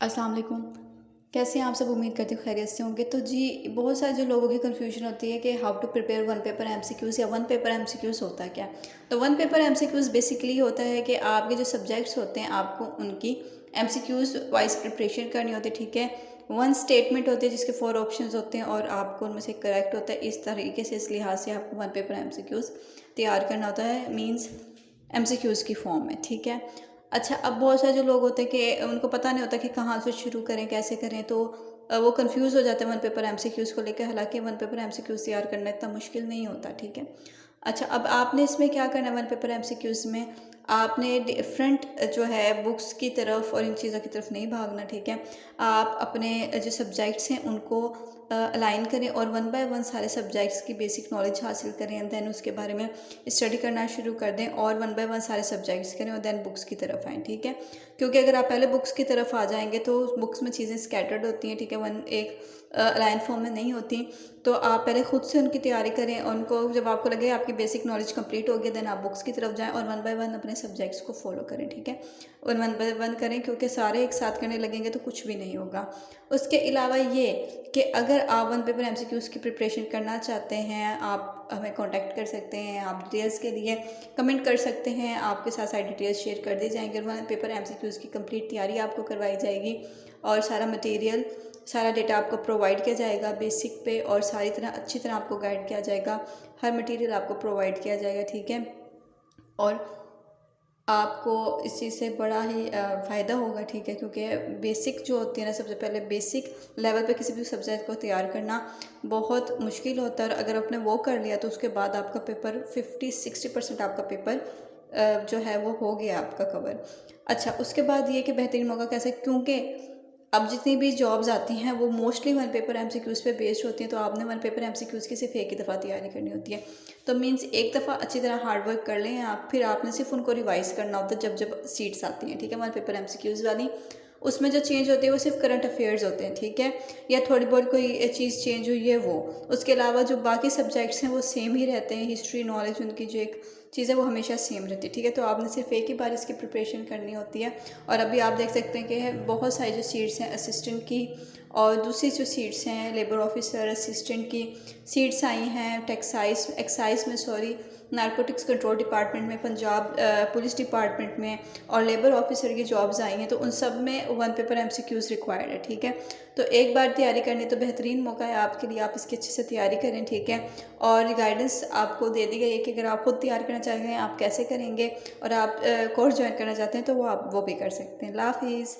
अस्सलाम वालेकुम। कैसे हैं आप सब? उम्मीद करती हूँ खैरियत से होंगे। तो जी, बहुत सारे जो लोगों की कन्फ्यूजन होती है कि how to prepare one paper MCQs या वन पेपर एमसीक्यूज़ होता क्या है। तो वन पेपर एमसीक्यूज़ बेसिकली होता है कि आपके जो सब्जेक्ट्स होते हैं आपको उनकी एमसीक्यूज़ वाइज प्रिपरेशन करनी होती है, ठीक है। वन स्टेटमेंट होती है जिसके 4 ऑप्शंस होते हैं और आपको उनमें से करेक्ट होता है। इस तरीके से, इस लिहाज से आपको वन पेपर एमसीक्यूज़ तैयार करना होता है, मीन्स एमसीक्यूज़ की फॉर्म में, ठीक है। अच्छा, अब बहुत सारे जो लोग होते हैं कि उनको पता नहीं होता कि कहाँ से शुरू करें, कैसे करें, तो वो कंफ्यूज हो जाते हैं वन पेपर एमसीक्यूज़ को लेकर। हालांकि वन पेपर एमसीक्यूज़ तैयार करना इतना मुश्किल नहीं होता, ठीक है। अच्छा, अब आपने इसमें क्या करना है वन पेपर एमसीक्यूज़ में, आपने डिफरेंट जो है बुक्स की तरफ और इन चीज़ों की तरफ नहीं भागना, ठीक है। आप अपने जो सब्जेक्ट्स हैं उनको अलाइन करें और वन बाय वन सारे सब्जेक्ट्स की बेसिक नॉलेज हासिल करें एंड देन उसके बारे में स्टडी करना शुरू कर दें और वन बाय वन सारे सब्जेक्ट्स करें और देन बुक्स की तरफ आएँ, ठीक है। क्योंकि अगर आप पहले बुक्स की तरफ आ जाएंगे तो बुक्स में चीज़ें स्कैटर्ड होती हैं, ठीक है, वन एक अलाइन फॉर्म में नहीं होती। तो आप पहले खुद से उनकी तैयारी करें और उनको जब आपको लगे आपकी बेसिक नॉलेज कंप्लीट हो गई, देन आप बुक्स की तरफ जाएं और वन बाय वन अपने सब्जेक्ट्स को फॉलो करें, ठीक है। और वन बाय वन करें, क्योंकि सारे एक साथ करने लगेंगे तो कुछ भी नहीं होगा। उसके अलावा ये कि अगर आप वन पेपर एमसीक्यूज़ की प्रिपरेशन करना चाहते हैं, आप हमें कांटेक्ट कर सकते हैं। आप डिटेल्स के लिए कमेंट कर सकते हैं, आपके साथ सारी डिटेल्स शेयर कर दी जाएंगी और वन पेपर एमसीक्यूज़ की कंप्लीट तैयारी आपको करवाई जाएगी और सारा मटेरियल, सारा डेटा आपको प्रोवाइड किया जाएगा बेसिक पे और सारी तरह अच्छी तरह आपको गाइड किया जाएगा। हर मटेरियल आपको प्रोवाइड किया जाएगा, ठीक है। और आपको इस चीज़ से बड़ा ही फ़ायदा होगा, ठीक है, क्योंकि बेसिक जो होती है ना, सबसे पहले बेसिक लेवल पे किसी भी सब्जेक्ट को तैयार करना बहुत मुश्किल होता है और अगर आपने वो कर लिया तो उसके बाद आपका पेपर 50-60% आपका पेपर जो है वो हो गया आपका कवर। अच्छा, उसके बाद ये कि बेहतरीन मौका कैसे, क्योंकि अब जितनी भी जॉब्स आती हैं वो मोस्टली वन पेपर एमसीक्यूज़ पे बेस्ड होती हैं, तो आपने वन पेपर एमसीक्यूज़ की सिर्फ एक ही दफ़ा तैयारी करनी होती है। तो मीन्स एक दफ़ा अच्छी तरह हार्ड वर्क कर लें आप, फिर आपने सिर्फ उनको रिवाइज़ करना होता है जब जब सीट्स आती हैं, ठीक है, वन पेपर एमसीक्यूज़ वाली। उसमें जो चेंज होती है वो सिर्फ करंट अफेयर्स होते हैं, ठीक है, या थोड़ी बहुत कोई चीज़ चेंज हुई है वो। उसके अलावा जो बाकी सब्जेक्ट्स हैं वो सेम ही रहते हैं। हिस्ट्री नॉलेज उनकी जो एक चीज़ है वो हमेशा सेम रहती है, ठीक है। तो आपने सिर्फ एक ही बार इसकी प्रिपरेशन करनी होती है। और अभी आप देख सकते हैं कि बहुत सारी जो सीट्स हैं असिस्टेंट की और दूसरी जो सीट्स हैं लेबर ऑफिसर असिस्टेंट की सीट्स आई हैं, टेक्साइज एक्साइज में सॉरी, नारकोटिक्स कंट्रोल डिपार्टमेंट में, पंजाब पुलिस डिपार्टमेंट में और लेबर ऑफिसर की जॉब्स आई हैं। तो उन सब में वन पेपर एमसीक्यूज़ रिक्वायर्ड है, ठीक है। तो एक बार तैयारी करनी तो बेहतरीन मौका है आपके लिए, आप इसकी अच्छे से तैयारी करें, ठीक है। और गाइडेंस आपको दे दी गई है कि अगर आप खुद तैयार करना चाहते हैं आप कैसे करेंगे और आप कोर्स ज्वाइन करना चाहते हैं तो वो आप वो भी कर सकते हैं। अल्लाह हाफिज़।